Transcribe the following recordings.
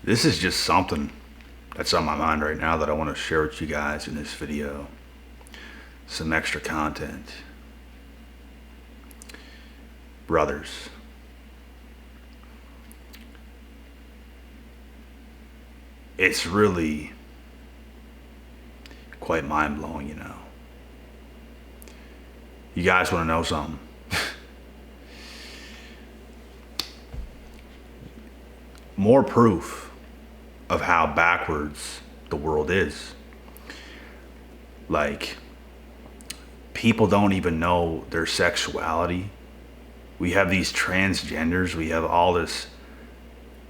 This is just something that's on my mind right now that I want to share with you guys in this video. Some extra content. Brothers, it's really quite mind-blowing, you know. You guys want to know something? More proof of how backwards the world is. Like, people don't even know their sexuality. We have these transgenders. We have all this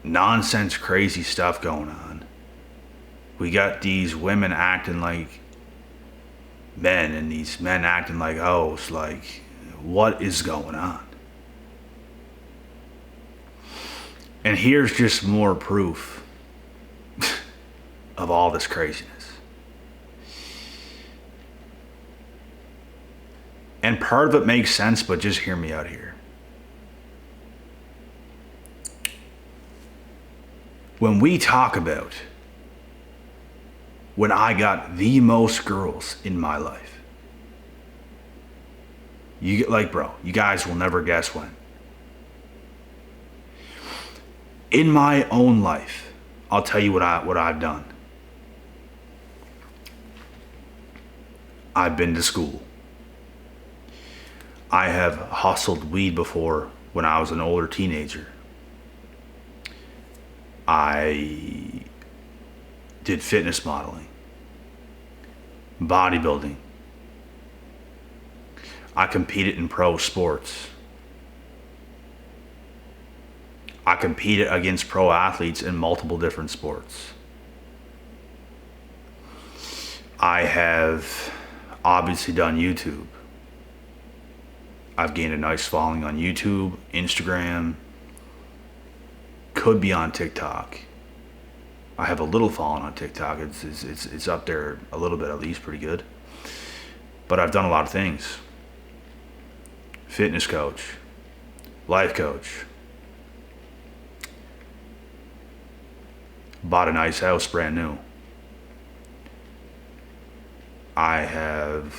nonsense, crazy stuff going on. We got these women acting like men and these men acting like hoes. Like, what is going on? And here's just more proof of all this craziness. And part of it makes sense, but just hear me out here. When we talk about when I got the most girls in my life, you guys will never guess when. In my own life, I'll tell you what I've done. I've been to school. I have hustled weed before when I was an older teenager. I did fitness modeling, bodybuilding. I competed in pro sports. I competed against pro athletes in multiple different sports. I have obviously done YouTube. I've gained a nice following on YouTube, Instagram, could be on TikTok. I have a little following on TikTok. It's up there a little bit, at least pretty good. But I've done a lot of things. Fitness coach, life coach. Bought a nice house, brand new. I have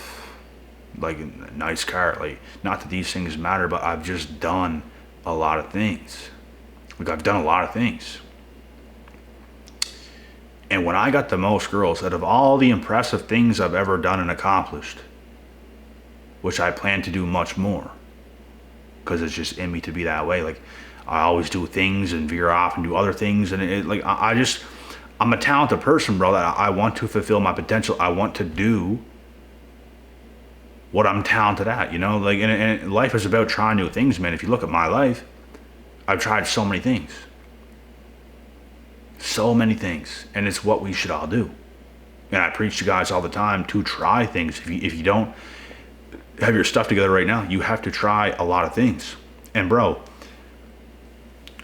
like a nice car. Like, not that these things matter, but I've just done a lot of things. Like, I've done a lot of things. And when I got the most girls, out of all the impressive things I've ever done and accomplished, which I plan to do much more, because it's just in me to be that way. Like, I always do things and veer off and do other things, and I'm a talented person, bro. That I want to fulfill my potential. I want to do what I'm talented at, you know. Like, and life is about trying new things, man. If you look at my life, I've tried so many things. So many things. And it's what we should all do. And I preach to guys all the time to try things. If you don't have your stuff together right now, you have to try a lot of things. And bro,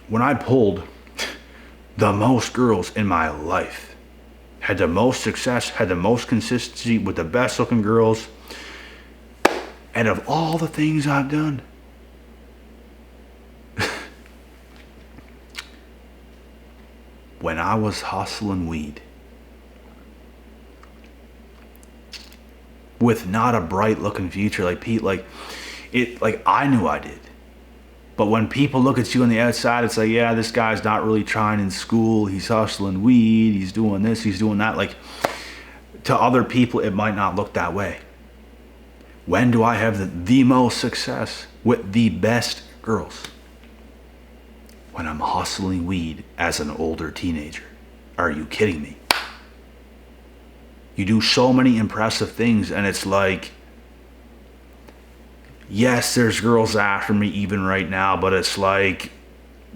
when I pulled the most girls in my life, had the most success, had the most consistency with the best looking girls, and of all the things I've done, when I was hustling weed with not a bright looking future, like Pete, like I knew I did. But when people look at you on the outside, it's like, yeah, this guy's not really trying in school. He's hustling weed. He's doing this. He's doing that. Like, to other people, it might not look that way. When do I have the most success with the best girls? When I'm hustling weed as an older teenager. Are you kidding me? You do so many impressive things, and it's like, yes, there's girls after me even right now, but it's like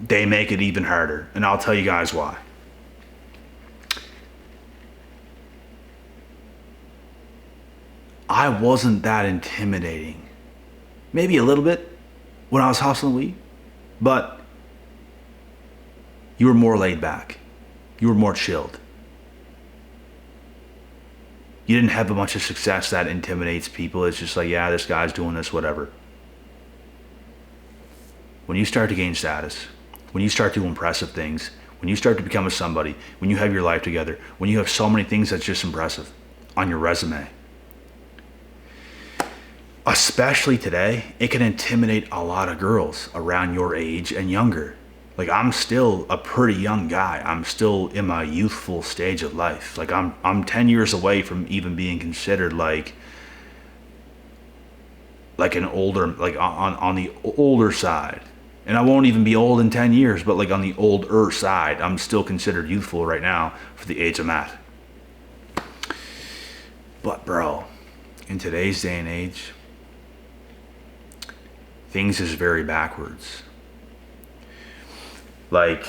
they make it even harder. And I'll tell you guys why. I wasn't that intimidating. Maybe a little bit when I was hustling weed, but you were more laid back. You were more chilled. You didn't have a bunch of success that intimidates people. It's just like, yeah, this guy's doing this, whatever. When you start to gain status, when you start to do impressive things, when you start to become a somebody, when you have your life together, when you have so many things that's just impressive on your resume, especially today, it can intimidate a lot of girls around your age and younger. Like, I'm still a pretty young guy. I'm still in my youthful stage of life. Like, I'm 10 years away from even being considered like an older, like on the older side. And I won't even be old in 10 years, but like on the older side, I'm still considered youthful right now for the age I'm at. But bro, in today's day and age, things is very backwards. Like,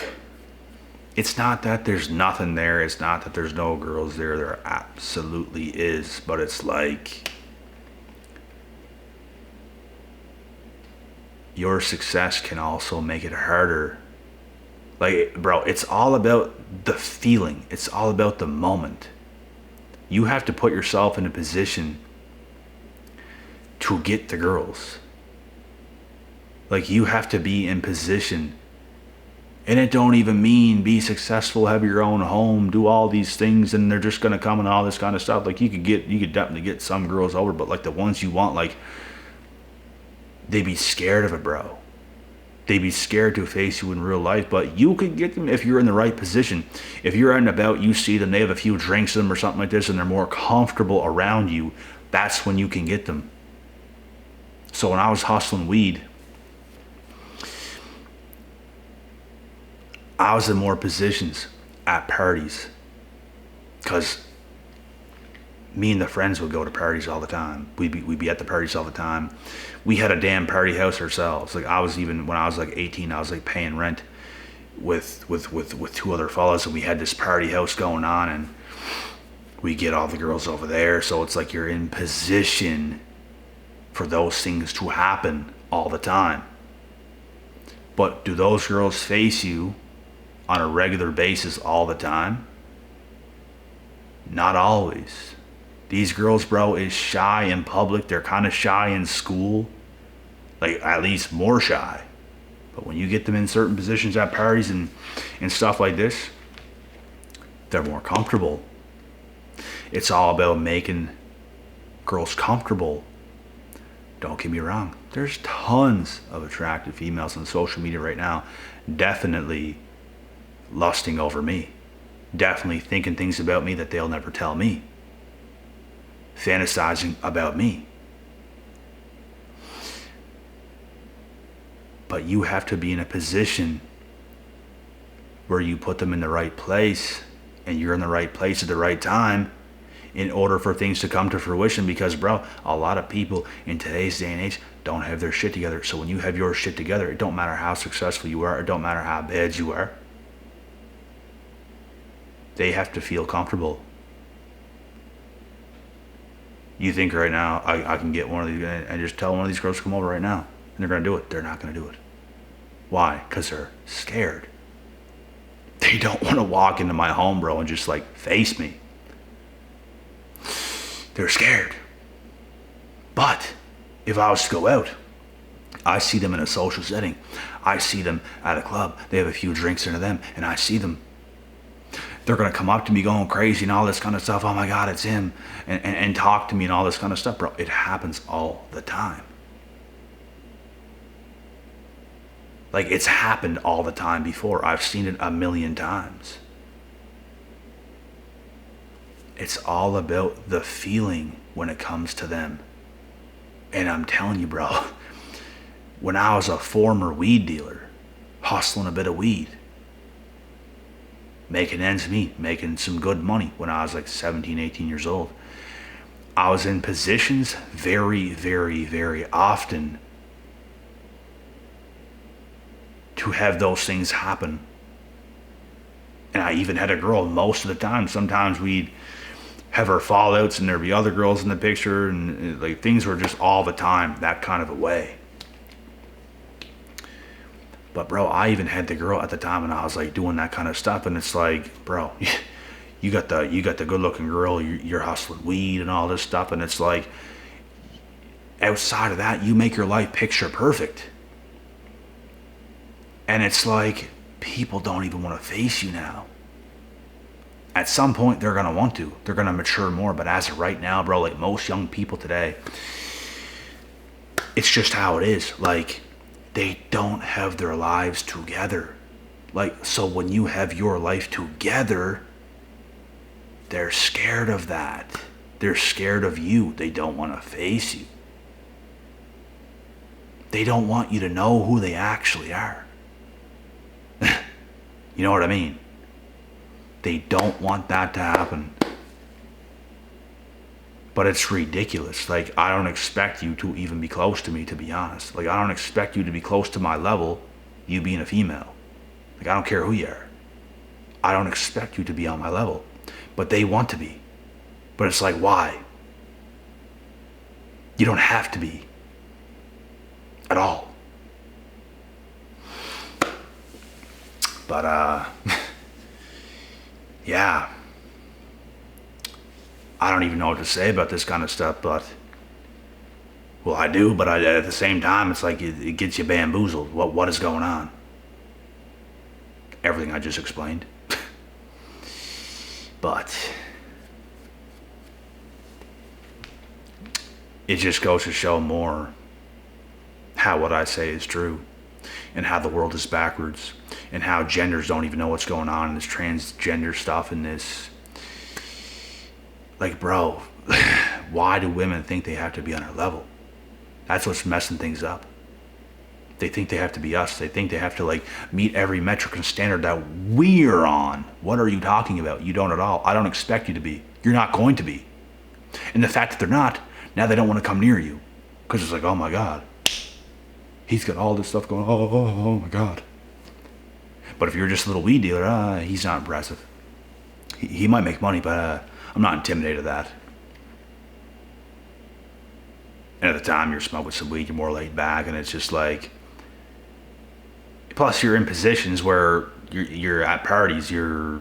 it's not that there's nothing there. It's not that there's no girls there. There absolutely is. But it's like, your success can also make it harder. Like, bro, it's all about the feeling. It's all about the moment. You have to put yourself in a position to get the girls. Like, you have to be in position. And it don't even mean be successful, have your own home, do all these things, and they're just gonna come and all this kind of stuff. Like, you could definitely get some girls over, but like the ones you want, like, they be scared of it, bro. They be scared to face you in real life, but you could get them if you're in the right position. If you're out and about, you see them, they have a few drinks in them or something like this, and they're more comfortable around you, that's when you can get them. So when I was hustling weed, I was in more positions at parties, because me and the friends would go to parties all the time. We'd be at the parties all the time. We had a damn party house ourselves. Like, when I was like 18, I was like paying rent with two other fellas, and we had this party house going on, and we get all the girls over there. So it's like you're in position for those things to happen all the time. But do those girls face you on a regular basis all the time? Not always. These girls, bro, is shy in public. They're kind of shy in school. Like, at least more shy. But when you get them in certain positions at parties and stuff like this, they're more comfortable. It's all about making girls comfortable. Don't get me wrong. There's tons of attractive females on social media right now, definitely lusting over me. Definitely thinking things about me that they'll never tell me. Fantasizing about me. But you have to be in a position where you put them in the right place, and you're in the right place at the right time in order for things to come to fruition. Because, bro, a lot of people in today's day and age don't have their shit together. So when you have your shit together, it don't matter how successful you are, it don't matter how bad you are. They have to feel comfortable. You think right now, I can get one of these and just tell one of these girls to come over right now, and they're going to do it. They're not going to do it. Why? Because they're scared. They don't want to walk into my home, bro, and just like face me. They're scared. But if I was to go out, I see them in a social setting. I see them at a club. They have a few drinks into them, and I see them. They're going to come up to me going crazy and all this kind of stuff. Oh my God, it's him. And talk to me and all this kind of stuff, bro. It happens all the time. Like, it's happened all the time before. I've seen it a million times. It's all about the feeling when it comes to them. And I'm telling you, bro, when I was a former weed dealer, hustling a bit of weed, making ends meet, making some good money when I was like 17, 18 years old, I was in positions very, very, very often to have those things happen. And I even had a girl most of the time. Sometimes we'd have our fallouts and there'd be other girls in the picture, and like things were just all the time that kind of a way. But bro, I even had the girl at the time and I was like doing that kind of stuff, and it's like, bro, you got the good looking girl, you're hustling weed and all this stuff, and it's like, outside of that, you make your life picture perfect. And it's like, people don't even want to face you now. At some point, they're going to want to. They're going to mature more. But as of right now, bro, like most young people today, it's just how it is. Like, they don't have their lives together. Like, so when you have your life together, they're scared of that. They're scared of you. They don't want to face you. They don't want you to know who they actually are. You know what I mean? They don't want that to happen. But it's ridiculous. Like, I don't expect you to even be close to me, to be honest. Like, I don't expect you to be close to my level, you being a female. Like, I don't care who you are. I don't expect you to be on my level. But they want to be. But it's like, why? You don't have to be. At all. But, yeah. I don't even know what to say about this kind of stuff, but, well, I do, but at the same time, it's like it gets you bamboozled. What is going on? Everything I just explained. But it just goes to show more how what I say is true, and how the world is backwards, and how genders don't even know what's going on in this transgender stuff and this. Like, bro, why do women think they have to be on our level? That's what's messing things up. They think they have to be us. They think they have to, like, meet every metric and standard that we're on. What are you talking about? You don't at all. I don't expect you to be. You're not going to be. And the fact that they're not, now they don't want to come near you. Because it's like, oh my God. He's got all this stuff going on. Oh my God. But if you're just a little weed dealer, he's not impressive. He might make money, but I'm not intimidated of that. And at the time you're smoking some weed, you're more laid back, and it's just like, plus you're in positions where you're at parties, you're,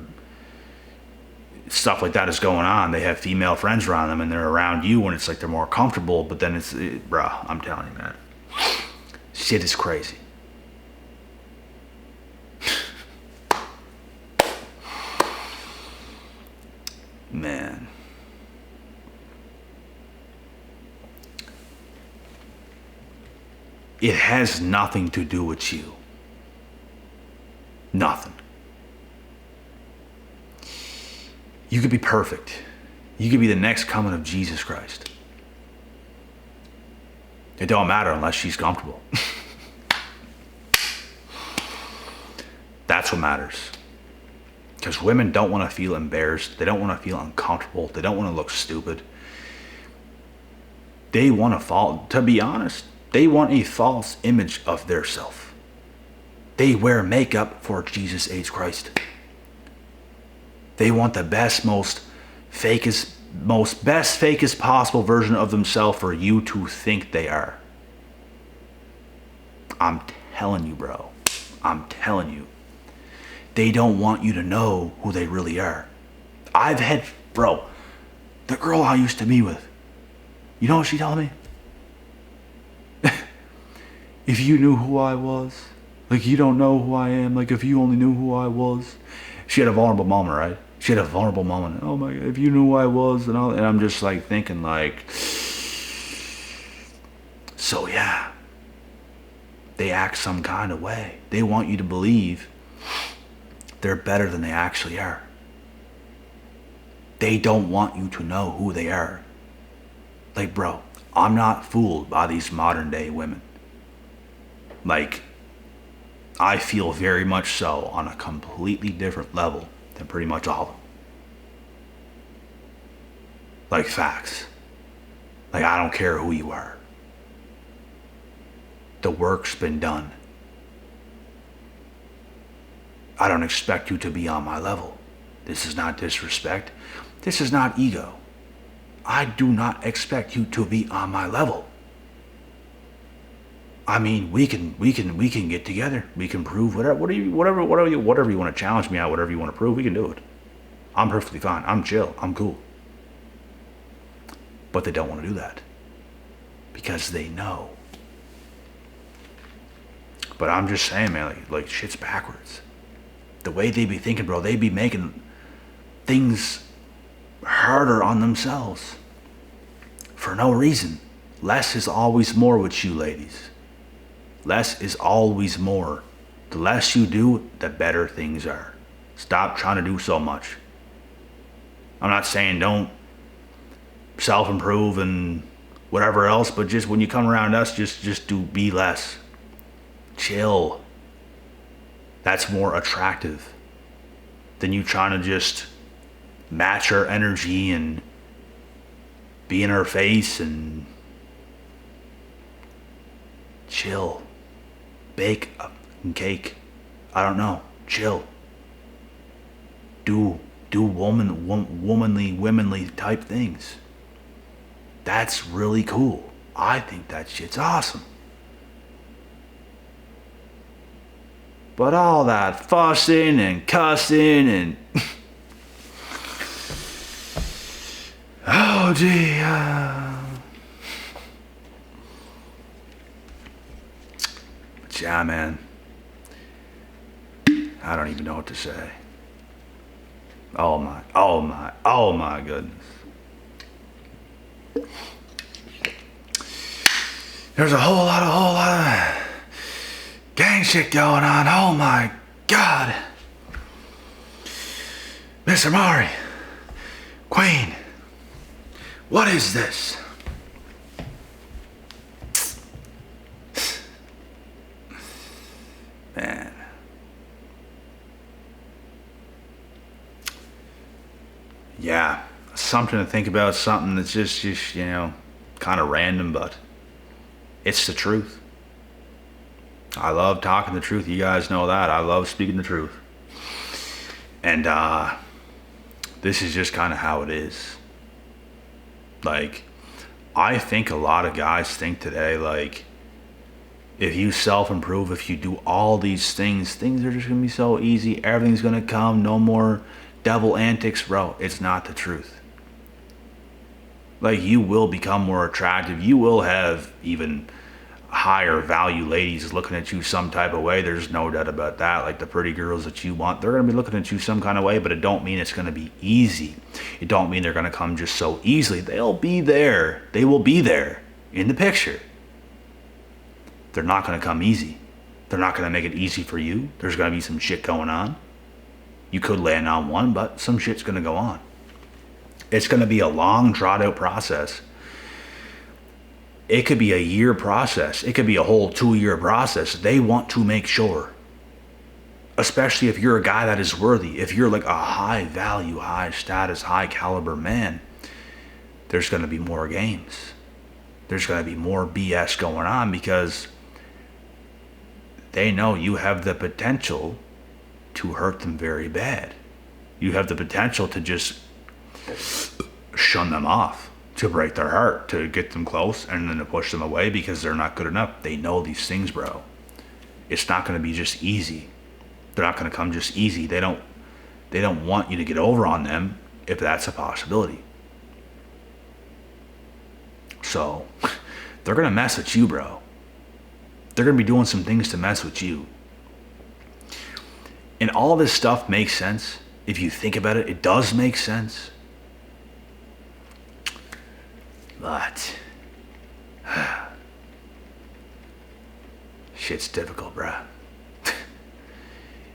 stuff like that is going on. They have female friends around them and they're around you, and it's like they're more comfortable, but then bruh, I'm telling you, man. Shit is crazy. Man. It has nothing to do with you. Nothing. You could be perfect. You could be the next coming of Jesus Christ. It don't matter unless she's comfortable. That's what matters. Because women don't want to feel embarrassed. They don't want to feel uncomfortable. They don't want to look stupid. They want to fall, to be honest, they want a false image of their self. They wear makeup for Jesus H. Christ. They want the best, most fakest possible version of themselves for you to think they are. I'm telling you, bro. I'm telling you. They don't want you to know who they really are. I've had, bro, the girl I used to be with, you know what she told me? If you knew who I was, like, you don't know who I am, like, if you only knew who I was. She had a vulnerable moment, right? She had a vulnerable moment. Oh my God, if you knew who I was, and I'm just like thinking, like, so yeah, they act some kind of way. They want you to believe they're better than they actually are. They don't want you to know who they are. Like, bro, I'm not fooled by these modern day women. Like, I feel very much so on a completely different level than pretty much all of them. Like, facts. Like, I don't care who you are. The work's been done. I don't expect you to be on my level. This is not disrespect. This is not ego. I do not expect you to be on my level. I mean, we can get together. We can prove whatever you want to challenge me out, whatever you want to prove, we can do it. I'm perfectly fine. I'm chill. I'm cool. But they don't want to do that because they know. But I'm just saying, man, like shit's backwards. The way they be thinking, bro, they be making things harder on themselves for no reason. Less is always more with you ladies. Less is always more. The less you do, the better things are. Stop trying to do so much. I'm not saying don't self-improve and whatever else, but just when you come around us, just be less. Chill. That's more attractive than you trying to just match her energy and be in her face and chill. Bake a cake. I don't know. Chill. Do womanly type things. That's really cool. I think that shit's awesome. But all that fussing and cussing and oh gee, but yeah, man, I don't even know what to say. Oh my goodness. There's a whole lot of gang shit going on. Oh my God. Mr. Mari, Queen, what is this? Man. Yeah, something to think about, something that's just you know, kind of random, but it's the truth. I love talking the truth. You guys know that. I love speaking the truth. And this is just kind of how it is. Like, I think a lot of guys think today, like, if you self-improve, if you do all these things, things are just going to be so easy. Everything's going to come. No more devil antics. Bro, it's not the truth. Like, you will become more attractive. You will have even higher value ladies looking at you some type of way. There's no doubt about that. Like, the pretty girls that you want, they're going to be looking at you some kind of way, but it don't mean it's going to be easy. It don't mean they're going to come just so easily. They'll be there. They will be there in the picture. They're not going to come easy. They're not going to make it easy for you. There's going to be some shit going on. You could land on one, but some shit's going to go on. It's going to be a long, drawn out process. It could be a year process. It could be a whole 2-year process. They want to make sure, especially if you're a guy that is worthy, if you're like a high value, high status, high caliber man, there's going to be more games. There's going to be more BS going on because they know you have the potential to hurt them very bad. You have the potential to just shun them off, to break their heart, to get them close and then to push them away because they're not good enough. They know these things, bro. It's not going to be just easy. They're not going to come just easy. They don't want you to get over on them if that's a possibility. So they're going to mess with you, bro. They're going to be doing some things to mess with you. And all this stuff makes sense. If you think about it, it does make sense. But shit's difficult, bruh.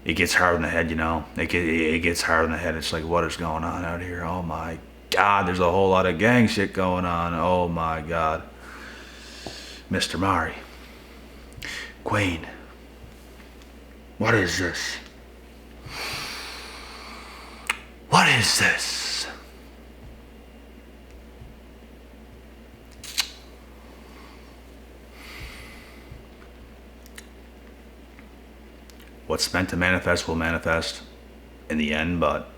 It gets hard in the head, you know. It gets hard in the head. It's like, what is going on out here? Oh my God, there's a whole lot of gang shit going on. Oh my God. Mr. Mari. Queen. What is this? What is this? What's meant to manifest will manifest in the end, but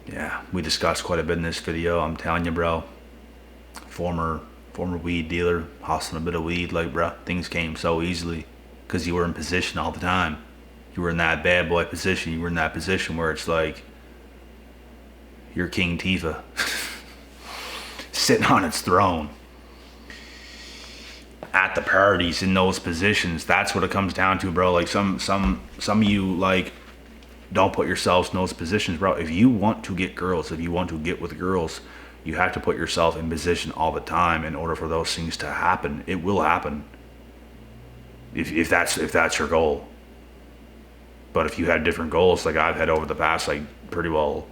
yeah, we discussed quite a bit in this video. I'm telling you, bro, former weed dealer, hustling a bit of weed, like, bro, things came so easily because you were in position all the time. You were in that bad boy position. You were in that position where it's like you're King Tifa sitting on its throne. That's at the parties in those positions. That's what it comes down to, bro. Like some of you like don't put yourselves in those positions, bro. If you want to get girls, if you want to get with girls, you have to put yourself in position all the time in order for those things to happen. It will happen. If that's your goal. But if you had different goals, like I've had over the past, like pretty well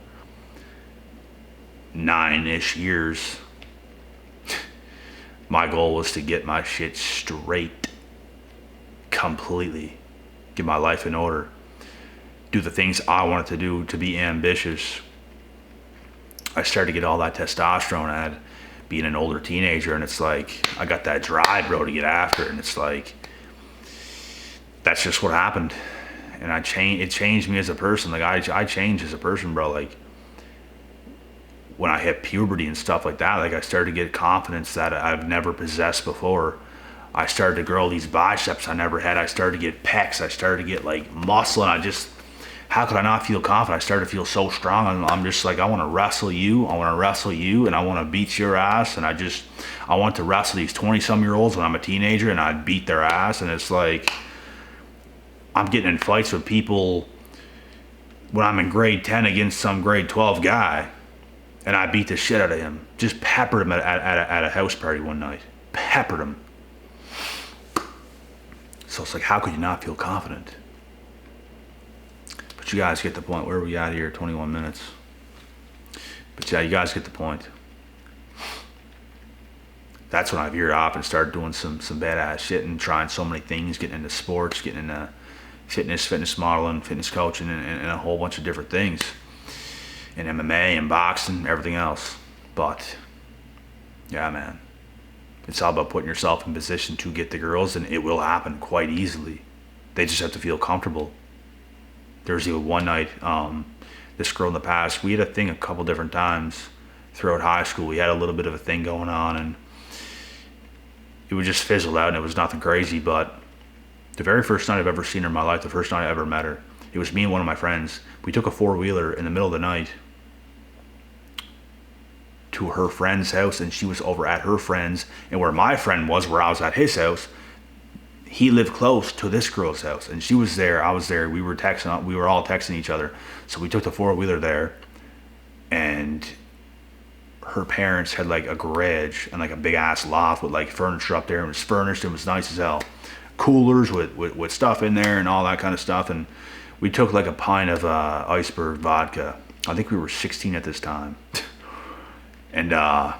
9-ish years, my goal was to get my shit straight, completely, get my life in order, do the things I wanted to do, to be ambitious. I started to get all that testosterone I had being an older teenager, and it's like I got that drive, bro, to get after it, and it's like that's just what happened. And it changed me as a person. Like I changed as a person, bro. Like when I hit puberty and stuff like that, like I started to get confidence that I've never possessed before. I started to grow these biceps I never had. I started to get pecs. I started to get like muscle, and how could I not feel confident? I started to feel so strong, and I'm just like, I want to wrestle you. I want to wrestle you, and I want to beat your ass. And I want to wrestle these 20-some-year-olds when I'm a teenager, and I'd beat their ass. And it's like, I'm getting in fights with people when I'm in grade 10 against some grade 12 guy, and I beat the shit out of him. Just peppered him at a house party one night. Peppered him. So it's like, how could you not feel confident? But you guys get the point. Where are we at here? 21 minutes. But yeah, you guys get the point. That's when I veered off and started doing some badass shit and trying so many things, getting into sports, getting into fitness modeling, fitness coaching, and a whole bunch of different things. And MMA and boxing, everything else. But yeah, man, it's all about putting yourself in position to get the girls, and it will happen quite easily. They just have to feel comfortable. There was even one night, this girl in the past, we had a thing a couple different times throughout high school. We had a little bit of a thing going on, and it would just fizzle out, and it was nothing crazy. But the very first night I've ever seen her in my life, the first night I ever met her, it was me and one of my friends. We took a 4-wheeler in the middle of the night to her friend's house, and she was over at her friend's, and where my friend was, where I was at his house, he lived close to this girl's house, and she was there, I was there, we were all texting each other. So we took the 4-wheeler there, and her parents had like a garage and like a big ass loft with like furniture up there, and it was furnished, and it was nice as hell. Coolers with stuff in there and all that kind of stuff. And we took like a pint of iceberg vodka. I think we were 16 at this time. And they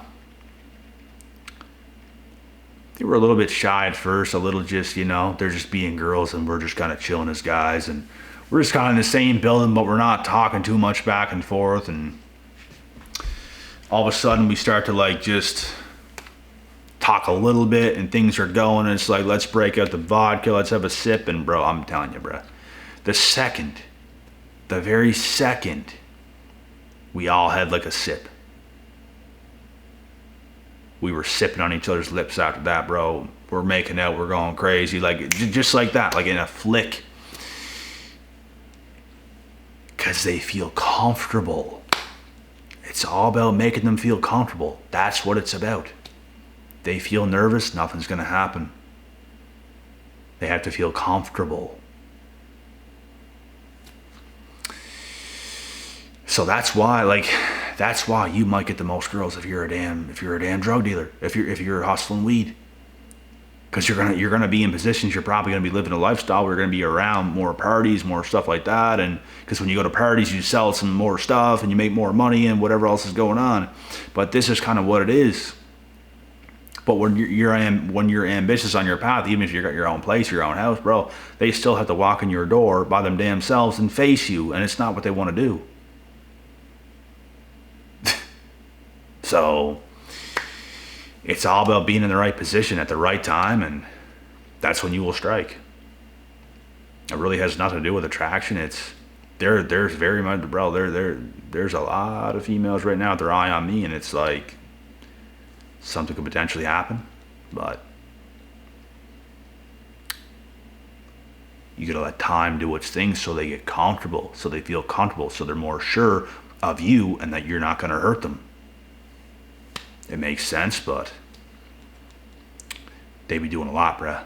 were a little bit shy at first, a little just, they're just being girls, and we're just kind of chilling as guys, and we're just kind of in the same building, but we're not talking too much back and forth. And all of a sudden we start to like just talk a little bit, and things are going, and it's like, let's break out the vodka, let's have a sip. And bro, I'm telling you, bro, the very second we all had like a sip, we were sipping on each other's lips after that, bro. We're making out, we're going crazy, like just like that, like in a flick. Because they feel comfortable. It's all about making them feel comfortable. That's what it's about. They feel nervous, nothing's gonna happen. They have to feel comfortable. So that's why you might get the most girls if you're a damn drug dealer, if you're hustling weed. Because you're gonna be in positions, you're probably gonna be living a lifestyle where you're gonna be around more parties, more stuff like that. And because when you go to parties, you sell some more stuff and you make more money and whatever else is going on. But this is kind of what it is. But when you're ambitious on your path, even if you got your own place, your own house, bro, they still have to walk in your door by them damn selves and face you, and it's not what they want to do. So it's all about being in the right position at the right time, and that's when you will strike. It really has nothing to do with attraction. It's there's very much, bro, there's a lot of females right now with their eye on me, and it's like something could potentially happen, but you gotta let time do its thing so they get comfortable, so they feel comfortable, so they're more sure of you and that you're not gonna hurt them. It makes sense, but they be doing a lot, bruh.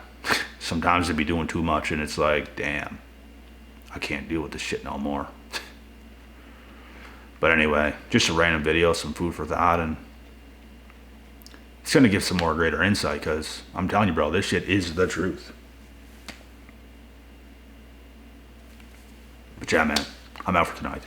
Sometimes they be doing too much, and it's like, damn, I can't deal with this shit no more. But anyway, just a random video, some food for thought, and it's gonna give some more greater insight, because I'm telling you, bro, this shit is the truth. But yeah, man, I'm out for tonight.